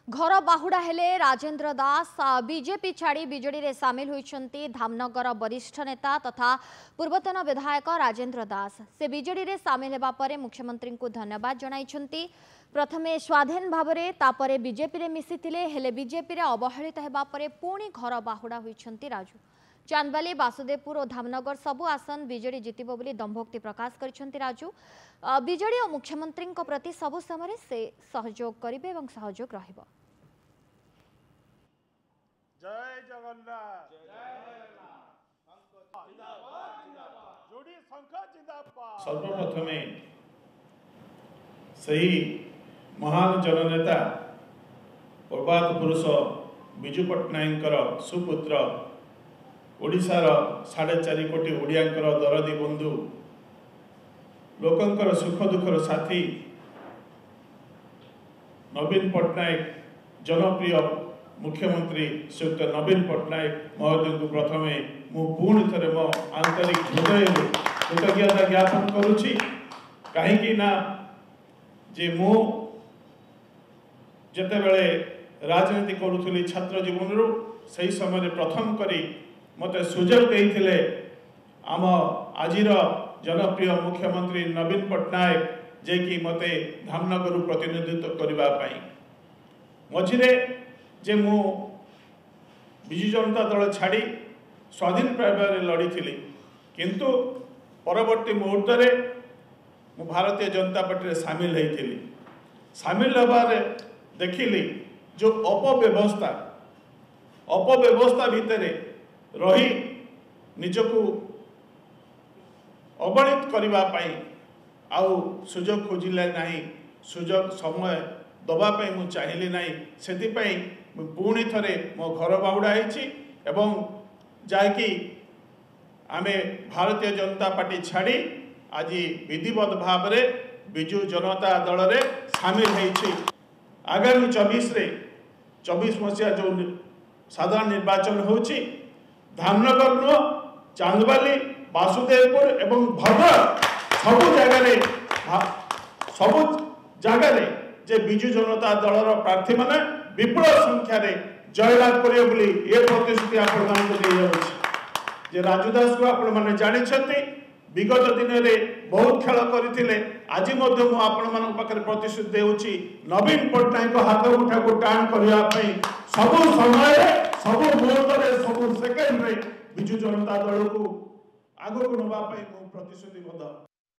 घर बाहुड़ा हेले राजेंद्र दास बीजेपी छाड़ी बीजेडी रे सामिल होइछंती धामनगर वरिष्ठ नेता तथा पूर्वतन विधायक राजेंद्र दास। से बीजेडी रे सामिल हेबा परे मुख्यमंत्री को धन्यवाद जणाइछंती। प्रथमे स्वाधीन भावरे तापरे बीजेपी रे मिसिथिले हेले बीजेपी रे अवहेलित हेबा परे पुणी घर बाहुड़ा होइछंती राजू। चांदबाली बासुदेवपुर और धामनगर सबु आसन बीजेडी जितिबो बोली दंभोक्ति प्रकाश करिसेंती राजू। बीजेडी और मुख्यमंत्री प्रति सबु समय से सहयोग करिवे एवं सहयोग रहिबो। जय जगन्नाथ सर्वप्रथमे सही महान जननेता प्रभात पुरुष विजु पट्टनायक सुपुत्र ओडिशार 4.5 कोटी ओडियांकर दरदी बंधु लोकंकर सुख दुखर साथी नवीन पट्टनायक जनप्रिय मुख्यमंत्री श्रीयुक्त नवीन पट्टनायक महोदय को प्रथमे मु पुणी थे मो आंतरिक हृदय कृतज्ञता ज्ञापन करुछि। कहीं ना जे मु जेतेबेले राजनीति करुथली छात्र जीवन रू सही समय प्रथम करी मते सुजोग देइथिले आम आजिर जनप्रिय मुख्यमंत्री नवीन पट्टनायक जे कि मते धामनगर प्रतिनिधित्व करबा पाई मझिरे जे मु विजु जनता दल छाड़ी स्वाधीन भाव लड़ी किंतु परवर्ती मुहूर्त मु भारतीय जनता पार्टी सामिल होती। सामिल होबार देखिली जो अपव्यवस्था भितर रही निजको अवहेलित करने आउ सुजोग खोजिले नहीं सुजोग समय दबापाई मु चाहिली नहीं से पुणी थे मो घर बाहुड़ा एवं जाकि आमे भारतीय जनता पार्टी छाड़ी आज विधिवत भाव रे विजु जनता दल रे सामिल होइछि। आगामी 24 मसीहा जो साधारण निर्वाचन होछि धामनगर नो चांदबाली बासुदेवपुर एवं भद्रक सबु जगह जे विजु जनता दलर प्रार्थी माने विपुल संख्यार जयलाभ करियो बोली ए प्रतिश्रुति आपण मानक दे जाउछि। जे राजू दास को आपण माने जानिछथि विगत दिन में बहुत खेल करथिले आज मध्य मु आपण मानक पाखरे प्रतिश्रुति देउछि नवीन पट्टनायक हाथ उठा को टाण करिया पई सब समय सब मुहूर्त रे सब सेकेंड रे विजु जनता दल को आगो को नबा पई मु प्रतिश्रुतिबद्ध।